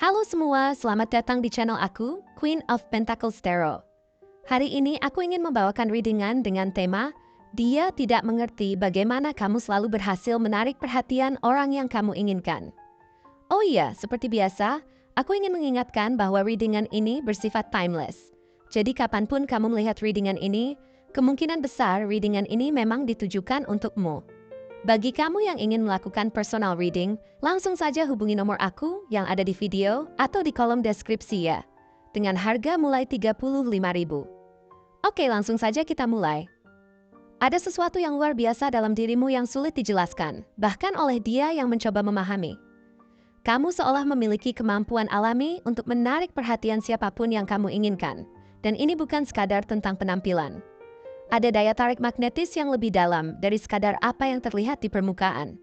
Halo semua, selamat datang di channel aku, Queen of Pentacles Tarot. Hari ini aku ingin membawakan readingan dengan tema, Dia tidak mengerti bagaimana kamu selalu berhasil menarik perhatian orang yang kamu inginkan. Oh iya, seperti biasa, aku ingin mengingatkan bahwa readingan ini bersifat timeless. Jadi kapanpun kamu melihat readingan ini, kemungkinan besar readingan ini memang ditujukan untukmu. Bagi kamu yang ingin melakukan personal reading, langsung saja hubungi nomor aku yang ada di video atau di kolom deskripsi ya. Dengan harga mulai 35.000. Oke, langsung saja kita mulai. Ada sesuatu yang luar biasa dalam dirimu yang sulit dijelaskan, bahkan oleh dia yang mencoba memahami. Kamu seolah memiliki kemampuan alami untuk menarik perhatian siapapun yang kamu inginkan. Dan ini bukan sekadar tentang penampilan. Ada daya tarik magnetis yang lebih dalam dari sekadar apa yang terlihat di permukaan.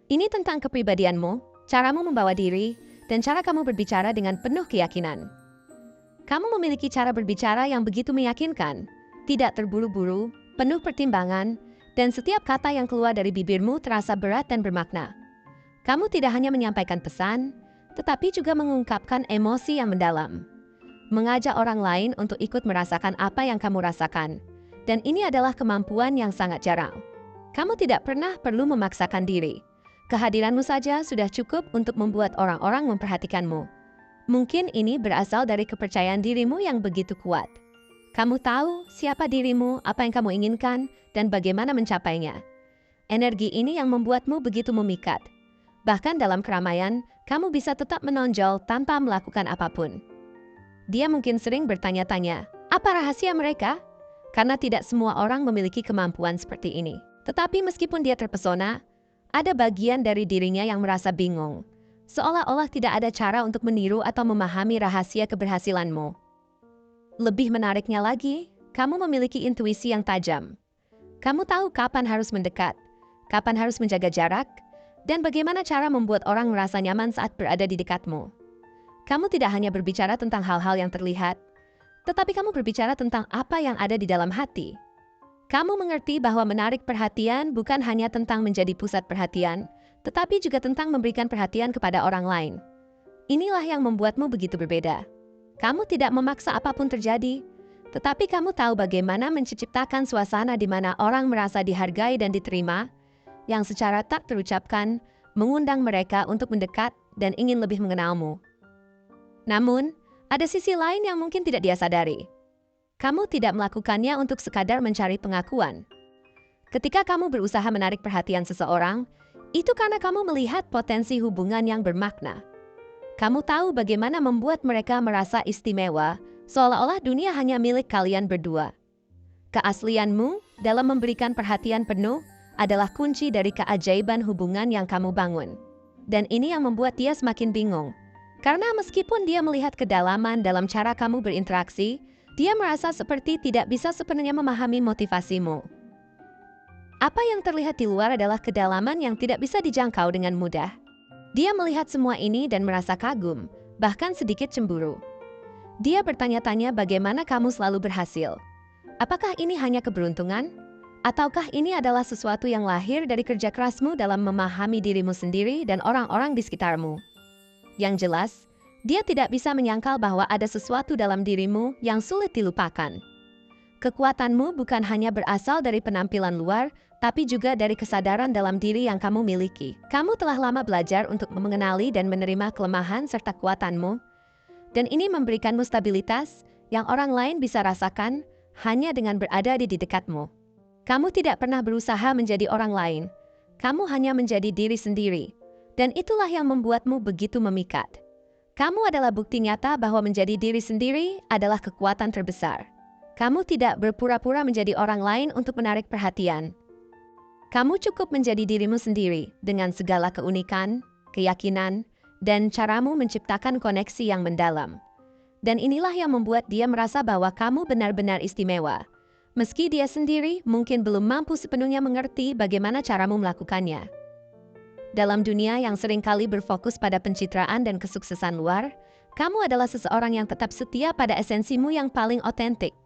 Ini tentang kepribadianmu, caramu membawa diri, dan cara kamu berbicara dengan penuh keyakinan. Kamu memiliki cara berbicara yang begitu meyakinkan, tidak terburu-buru, penuh pertimbangan, dan setiap kata yang keluar dari bibirmu terasa berat dan bermakna. Kamu tidak hanya menyampaikan pesan, tetapi juga mengungkapkan emosi yang mendalam. Mengajak orang lain untuk ikut merasakan apa yang kamu rasakan. Dan ini adalah kemampuan yang sangat jarang. Kamu tidak pernah perlu memaksakan diri. Kehadiranmu saja sudah cukup untuk membuat orang-orang memperhatikanmu. Mungkin ini berasal dari kepercayaan dirimu yang begitu kuat. Kamu tahu siapa dirimu, apa yang kamu inginkan, dan bagaimana mencapainya. Energi ini yang membuatmu begitu memikat. Bahkan dalam keramaian, kamu bisa tetap menonjol tanpa melakukan apapun. Dia mungkin sering bertanya-tanya, apa rahasia mereka? Karena tidak semua orang memiliki kemampuan seperti ini. Tetapi meskipun dia terpesona, ada bagian dari dirinya yang merasa bingung. Seolah-olah tidak ada cara untuk meniru atau memahami rahasia keberhasilanmu. Lebih menariknya lagi, kamu memiliki intuisi yang tajam. Kamu tahu kapan harus mendekat, kapan harus menjaga jarak, dan bagaimana cara membuat orang merasa nyaman saat berada di dekatmu. Kamu tidak hanya berbicara tentang hal-hal yang terlihat, tetapi kamu berbicara tentang apa yang ada di dalam hati. Kamu mengerti bahwa menarik perhatian bukan hanya tentang menjadi pusat perhatian, tetapi juga tentang memberikan perhatian kepada orang lain. Inilah yang membuatmu begitu berbeda. Kamu tidak memaksa apapun terjadi, tetapi kamu tahu bagaimana menciptakan suasana di mana orang merasa dihargai dan diterima, yang secara tak terucapkan mengundang mereka untuk mendekat dan ingin lebih mengenalmu. Namun, ada sisi lain yang mungkin tidak dia sadari. Kamu tidak melakukannya untuk sekadar mencari pengakuan. Ketika kamu berusaha menarik perhatian seseorang, itu karena kamu melihat potensi hubungan yang bermakna. Kamu tahu bagaimana membuat mereka merasa istimewa, seolah-olah dunia hanya milik kalian berdua. Keaslianmu dalam memberikan perhatian penuh adalah kunci dari keajaiban hubungan yang kamu bangun. Dan ini yang membuat dia semakin bingung. Karena meskipun dia melihat kedalaman dalam cara kamu berinteraksi, dia merasa seperti tidak bisa sepenuhnya memahami motivasimu. Apa yang terlihat di luar adalah kedalaman yang tidak bisa dijangkau dengan mudah. Dia melihat semua ini dan merasa kagum, bahkan sedikit cemburu. Dia bertanya-tanya bagaimana kamu selalu berhasil. Apakah ini hanya keberuntungan? Ataukah ini adalah sesuatu yang lahir dari kerja kerasmu dalam memahami dirimu sendiri dan orang-orang di sekitarmu? Yang jelas, dia tidak bisa menyangkal bahwa ada sesuatu dalam dirimu yang sulit dilupakan. Kekuatanmu bukan hanya berasal dari penampilan luar, tapi juga dari kesadaran dalam diri yang kamu miliki. Kamu telah lama belajar untuk mengenali dan menerima kelemahan serta kekuatanmu, dan ini memberikanmu stabilitas yang orang lain bisa rasakan hanya dengan berada di dekatmu. Kamu tidak pernah berusaha menjadi orang lain, kamu hanya menjadi diri sendiri. Dan itulah yang membuatmu begitu memikat. Kamu adalah bukti nyata bahwa menjadi diri sendiri adalah kekuatan terbesar. Kamu tidak berpura-pura menjadi orang lain untuk menarik perhatian. Kamu cukup menjadi dirimu sendiri dengan segala keunikan, keyakinan, dan caramu menciptakan koneksi yang mendalam. Dan inilah yang membuat dia merasa bahwa kamu benar-benar istimewa. Meski dia sendiri mungkin belum mampu sepenuhnya mengerti bagaimana caramu melakukannya. Dalam dunia yang seringkali berfokus pada pencitraan dan kesuksesan luar, kamu adalah seseorang yang tetap setia pada esensimu yang paling otentik.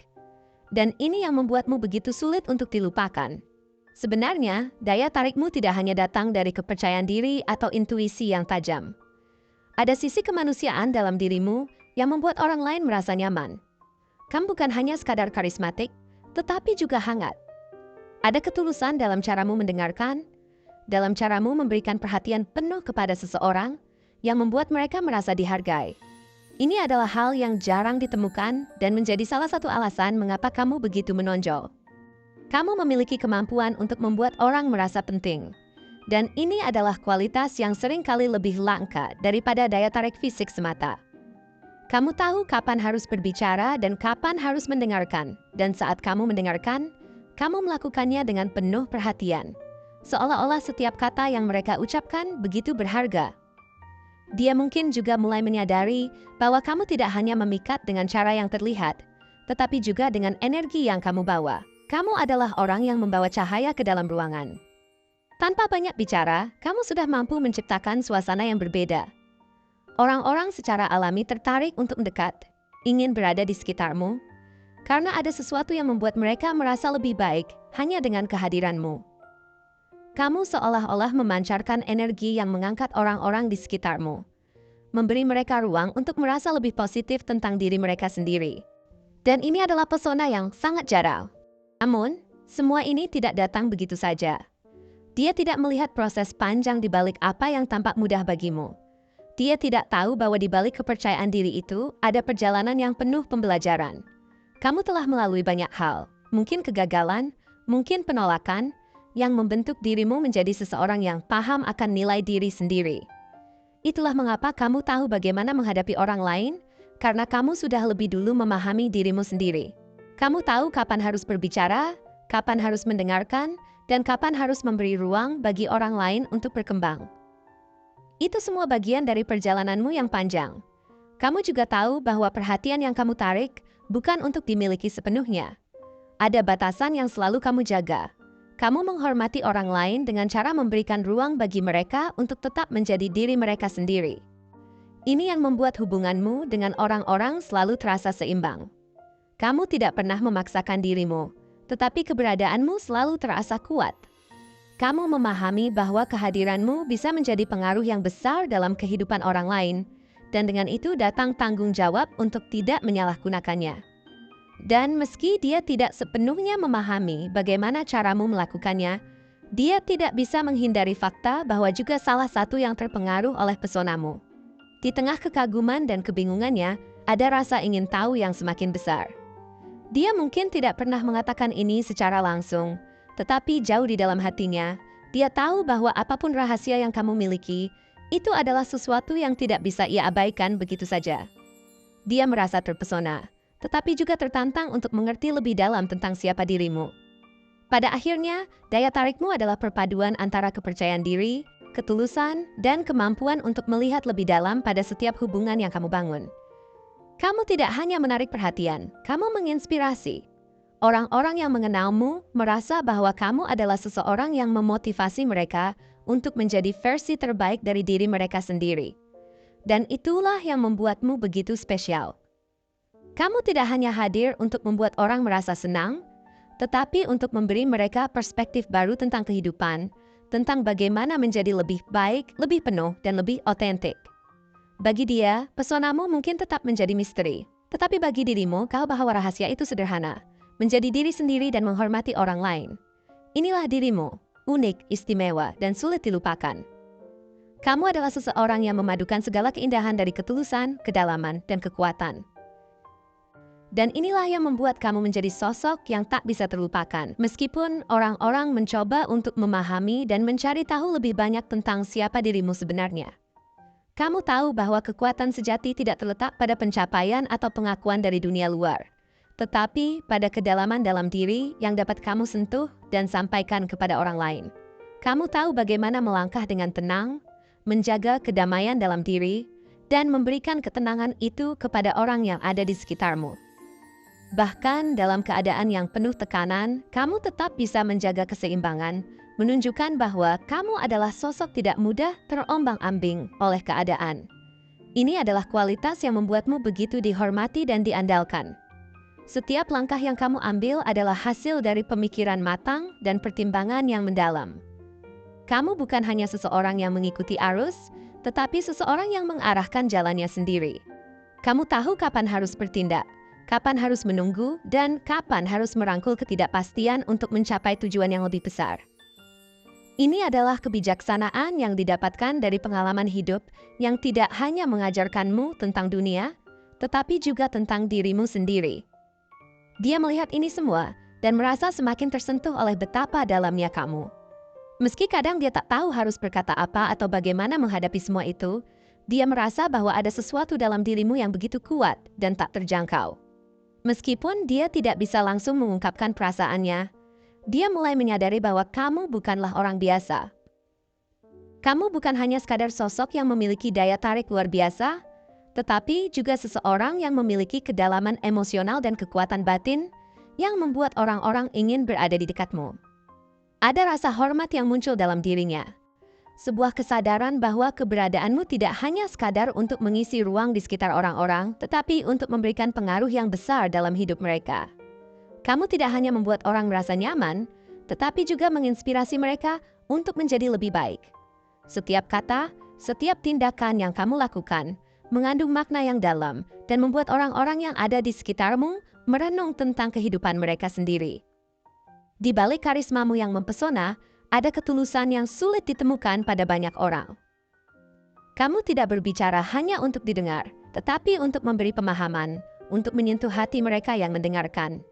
Dan ini yang membuatmu begitu sulit untuk dilupakan. Sebenarnya, daya tarikmu tidak hanya datang dari kepercayaan diri atau intuisi yang tajam. Ada sisi kemanusiaan dalam dirimu yang membuat orang lain merasa nyaman. Kamu bukan hanya sekadar karismatik, tetapi juga hangat. Ada ketulusan dalam caramu mendengarkan, dalam caramu memberikan perhatian penuh kepada seseorang yang membuat mereka merasa dihargai. Ini adalah hal yang jarang ditemukan dan menjadi salah satu alasan mengapa kamu begitu menonjol. Kamu memiliki kemampuan untuk membuat orang merasa penting. Dan ini adalah kualitas yang sering kali lebih langka daripada daya tarik fisik semata. Kamu tahu kapan harus berbicara dan kapan harus mendengarkan. Dan saat kamu mendengarkan, kamu melakukannya dengan penuh perhatian. Seolah-olah setiap kata yang mereka ucapkan begitu berharga. Dia mungkin juga mulai menyadari bahwa kamu tidak hanya memikat dengan cara yang terlihat, tetapi juga dengan energi yang kamu bawa. Kamu adalah orang yang membawa cahaya ke dalam ruangan. Tanpa banyak bicara, kamu sudah mampu menciptakan suasana yang berbeda. Orang-orang secara alami tertarik untuk mendekat, ingin berada di sekitarmu, karena ada sesuatu yang membuat mereka merasa lebih baik hanya dengan kehadiranmu. Kamu seolah-olah memancarkan energi yang mengangkat orang-orang di sekitarmu, memberi mereka ruang untuk merasa lebih positif tentang diri mereka sendiri. Dan ini adalah pesona yang sangat jarang. Namun, semua ini tidak datang begitu saja. Dia tidak melihat proses panjang di balik apa yang tampak mudah bagimu. Dia tidak tahu bahwa di balik kepercayaan diri itu ada perjalanan yang penuh pembelajaran. Kamu telah melalui banyak hal, mungkin kegagalan, mungkin penolakan, yang membentuk dirimu menjadi seseorang yang paham akan nilai diri sendiri. Itulah mengapa kamu tahu bagaimana menghadapi orang lain, karena kamu sudah lebih dulu memahami dirimu sendiri. Kamu tahu kapan harus berbicara, kapan harus mendengarkan, dan kapan harus memberi ruang bagi orang lain untuk berkembang. Itu semua bagian dari perjalananmu yang panjang. Kamu juga tahu bahwa perhatian yang kamu tarik bukan untuk dimiliki sepenuhnya. Ada batasan yang selalu kamu jaga. Kamu menghormati orang lain dengan cara memberikan ruang bagi mereka untuk tetap menjadi diri mereka sendiri. Ini yang membuat hubunganmu dengan orang-orang selalu terasa seimbang. Kamu tidak pernah memaksakan dirimu, tetapi keberadaanmu selalu terasa kuat. Kamu memahami bahwa kehadiranmu bisa menjadi pengaruh yang besar dalam kehidupan orang lain, dan dengan itu datang tanggung jawab untuk tidak menyalahgunakannya. Dan meski dia tidak sepenuhnya memahami bagaimana caramu melakukannya, dia tidak bisa menghindari fakta bahwa juga salah satu yang terpengaruh oleh pesonamu. Di tengah kekaguman dan kebingungannya, ada rasa ingin tahu yang semakin besar. Dia mungkin tidak pernah mengatakan ini secara langsung, tetapi jauh di dalam hatinya, dia tahu bahwa apapun rahasia yang kamu miliki, itu adalah sesuatu yang tidak bisa ia abaikan begitu saja. Dia merasa terpesona, tetapi juga tertantang untuk mengerti lebih dalam tentang siapa dirimu. Pada akhirnya, daya tarikmu adalah perpaduan antara kepercayaan diri, ketulusan, dan kemampuan untuk melihat lebih dalam pada setiap hubungan yang kamu bangun. Kamu tidak hanya menarik perhatian, kamu menginspirasi. Orang-orang yang mengenalmu merasa bahwa kamu adalah seseorang yang memotivasi mereka untuk menjadi versi terbaik dari diri mereka sendiri. Dan itulah yang membuatmu begitu spesial. Kamu tidak hanya hadir untuk membuat orang merasa senang, tetapi untuk memberi mereka perspektif baru tentang kehidupan, tentang bagaimana menjadi lebih baik, lebih penuh, dan lebih otentik. Bagi dia, pesonamu mungkin tetap menjadi misteri. Tetapi bagi dirimu, kau bahwa rahasia itu sederhana. Menjadi diri sendiri dan menghormati orang lain. Inilah dirimu, unik, istimewa, dan sulit dilupakan. Kamu adalah seseorang yang memadukan segala keindahan dari ketulusan, kedalaman, dan kekuatan. Dan inilah yang membuat kamu menjadi sosok yang tak bisa terlupakan. Meskipun orang-orang mencoba untuk memahami dan mencari tahu lebih banyak tentang siapa dirimu sebenarnya. Kamu tahu bahwa kekuatan sejati tidak terletak pada pencapaian atau pengakuan dari dunia luar, tetapi pada kedalaman dalam diri yang dapat kamu sentuh dan sampaikan kepada orang lain. Kamu tahu bagaimana melangkah dengan tenang, menjaga kedamaian dalam diri, dan memberikan ketenangan itu kepada orang yang ada di sekitarmu. Bahkan dalam keadaan yang penuh tekanan, kamu tetap bisa menjaga keseimbangan, menunjukkan bahwa kamu adalah sosok tidak mudah terombang-ambing oleh keadaan. Ini adalah kualitas yang membuatmu begitu dihormati dan diandalkan. Setiap langkah yang kamu ambil adalah hasil dari pemikiran matang dan pertimbangan yang mendalam. Kamu bukan hanya seseorang yang mengikuti arus, tetapi seseorang yang mengarahkan jalannya sendiri. Kamu tahu kapan harus bertindak, kapan harus menunggu, dan kapan harus merangkul ketidakpastian untuk mencapai tujuan yang lebih besar. Ini adalah kebijaksanaan yang didapatkan dari pengalaman hidup yang tidak hanya mengajarkanmu tentang dunia, tetapi juga tentang dirimu sendiri. Dia melihat ini semua dan merasa semakin tersentuh oleh betapa dalamnya kamu. Meski kadang dia tak tahu harus berkata apa atau bagaimana menghadapi semua itu, dia merasa bahwa ada sesuatu dalam dirimu yang begitu kuat dan tak terjangkau. Meskipun dia tidak bisa langsung mengungkapkan perasaannya, dia mulai menyadari bahwa kamu bukanlah orang biasa. Kamu bukan hanya sekadar sosok yang memiliki daya tarik luar biasa, tetapi juga seseorang yang memiliki kedalaman emosional dan kekuatan batin yang membuat orang-orang ingin berada di dekatmu. Ada rasa hormat yang muncul dalam dirinya. Sebuah kesadaran bahwa keberadaanmu tidak hanya sekadar untuk mengisi ruang di sekitar orang-orang, tetapi untuk memberikan pengaruh yang besar dalam hidup mereka. Kamu tidak hanya membuat orang merasa nyaman, tetapi juga menginspirasi mereka untuk menjadi lebih baik. Setiap kata, setiap tindakan yang kamu lakukan, mengandung makna yang dalam dan membuat orang-orang yang ada di sekitarmu merenung tentang kehidupan mereka sendiri. Di balik karismamu yang mempesona, ada ketulusan yang sulit ditemukan pada banyak orang. Kamu tidak berbicara hanya untuk didengar, tetapi untuk memberi pemahaman, untuk menyentuh hati mereka yang mendengarkan.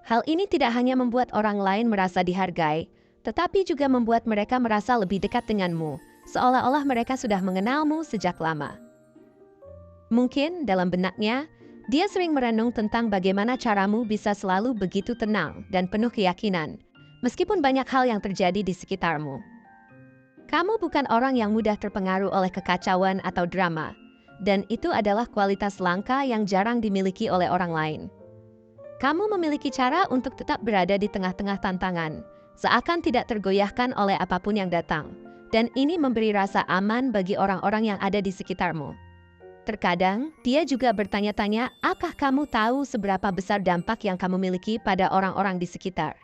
Hal ini tidak hanya membuat orang lain merasa dihargai, tetapi juga membuat mereka merasa lebih dekat denganmu, seolah-olah mereka sudah mengenalmu sejak lama. Mungkin dalam benaknya, dia sering merenung tentang bagaimana caramu bisa selalu begitu tenang dan penuh keyakinan, meskipun banyak hal yang terjadi di sekitarmu. Kamu bukan orang yang mudah terpengaruh oleh kekacauan atau drama, dan itu adalah kualitas langka yang jarang dimiliki oleh orang lain. Kamu memiliki cara untuk tetap berada di tengah-tengah tantangan, seakan tidak tergoyahkan oleh apapun yang datang, dan ini memberi rasa aman bagi orang-orang yang ada di sekitarmu. Terkadang, dia juga bertanya-tanya, apakah kamu tahu seberapa besar dampak yang kamu miliki pada orang-orang di sekitar?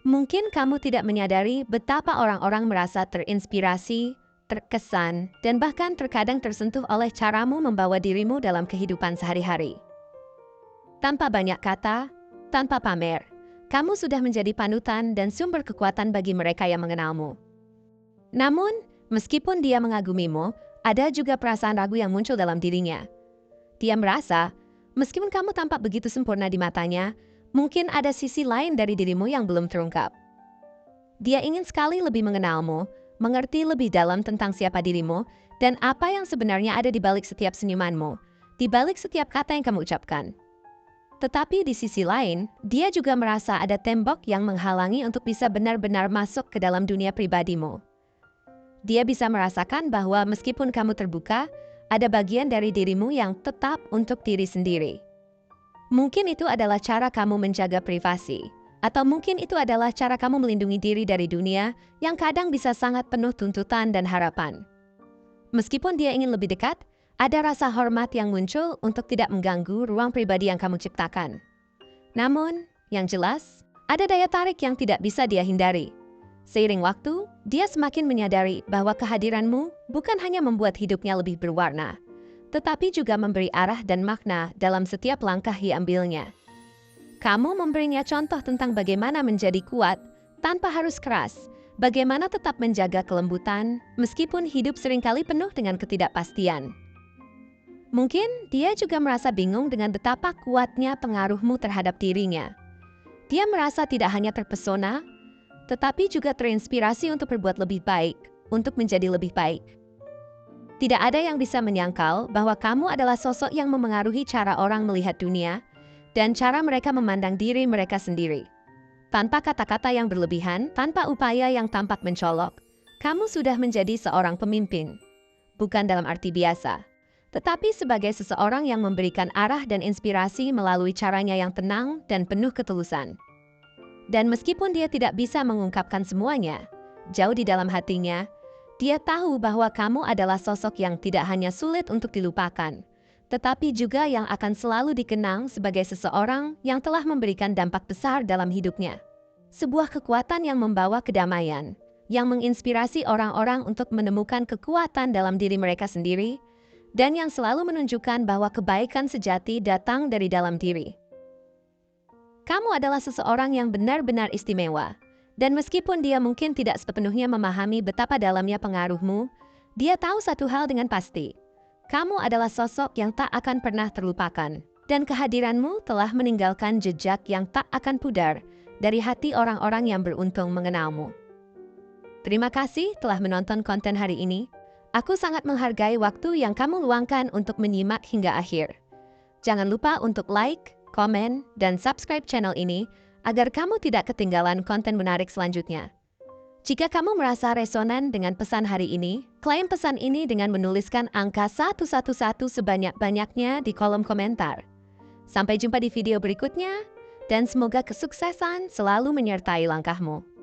Mungkin kamu tidak menyadari betapa orang-orang merasa terinspirasi, terkesan, dan bahkan terkadang tersentuh oleh caramu membawa dirimu dalam kehidupan sehari-hari. Tanpa banyak kata, tanpa pamer, kamu sudah menjadi panutan dan sumber kekuatan bagi mereka yang mengenalmu. Namun, meskipun dia mengagumimu, ada juga perasaan ragu yang muncul dalam dirinya. Dia merasa, meskipun kamu tampak begitu sempurna di matanya, mungkin ada sisi lain dari dirimu yang belum terungkap. Dia ingin sekali lebih mengenalmu, mengerti lebih dalam tentang siapa dirimu, dan apa yang sebenarnya ada di balik setiap senyumanmu, di balik setiap kata yang kamu ucapkan. Tetapi di sisi lain, dia juga merasa ada tembok yang menghalangi untuk bisa benar-benar masuk ke dalam dunia pribadimu. Dia bisa merasakan bahwa meskipun kamu terbuka, ada bagian dari dirimu yang tetap untuk diri sendiri. Mungkin itu adalah cara kamu menjaga privasi, atau mungkin itu adalah cara kamu melindungi diri dari dunia yang kadang bisa sangat penuh tuntutan dan harapan. Meskipun dia ingin lebih dekat, ada rasa hormat yang muncul untuk tidak mengganggu ruang pribadi yang kamu ciptakan. Namun, yang jelas, ada daya tarik yang tidak bisa dia hindari. Seiring waktu, dia semakin menyadari bahwa kehadiranmu bukan hanya membuat hidupnya lebih berwarna, tetapi juga memberi arah dan makna dalam setiap langkah yang diambilnya. Kamu memberinya contoh tentang bagaimana menjadi kuat tanpa harus keras, bagaimana tetap menjaga kelembutan meskipun hidup seringkali penuh dengan ketidakpastian. Mungkin dia juga merasa bingung dengan betapa kuatnya pengaruhmu terhadap dirinya. Dia merasa tidak hanya terpesona, tetapi juga terinspirasi untuk berbuat lebih baik, untuk menjadi lebih baik. Tidak ada yang bisa menyangkal bahwa kamu adalah sosok yang memengaruhi cara orang melihat dunia dan cara mereka memandang diri mereka sendiri. Tanpa kata-kata yang berlebihan, tanpa upaya yang tampak mencolok, kamu sudah menjadi seorang pemimpin. Bukan dalam arti biasa, tetapi sebagai seseorang yang memberikan arah dan inspirasi melalui caranya yang tenang dan penuh ketulusan. Dan meskipun dia tidak bisa mengungkapkan semuanya, jauh di dalam hatinya, dia tahu bahwa kamu adalah sosok yang tidak hanya sulit untuk dilupakan, tetapi juga yang akan selalu dikenang sebagai seseorang yang telah memberikan dampak besar dalam hidupnya. Sebuah kekuatan yang membawa kedamaian, yang menginspirasi orang-orang untuk menemukan kekuatan dalam diri mereka sendiri, dan yang selalu menunjukkan bahwa kebaikan sejati datang dari dalam diri. Kamu adalah seseorang yang benar-benar istimewa, dan meskipun dia mungkin tidak sepenuhnya memahami betapa dalamnya pengaruhmu, dia tahu satu hal dengan pasti. Kamu adalah sosok yang tak akan pernah terlupakan, dan kehadiranmu telah meninggalkan jejak yang tak akan pudar dari hati orang-orang yang beruntung mengenalmu. Terima kasih telah menonton konten hari ini. Aku sangat menghargai waktu yang kamu luangkan untuk menyimak hingga akhir. Jangan lupa untuk like, komen, dan subscribe channel ini agar kamu tidak ketinggalan konten menarik selanjutnya. Jika kamu merasa resonan dengan pesan hari ini, klaim pesan ini dengan menuliskan angka 111 sebanyak-banyaknya di kolom komentar. Sampai jumpa di video berikutnya, dan semoga kesuksesan selalu menyertai langkahmu.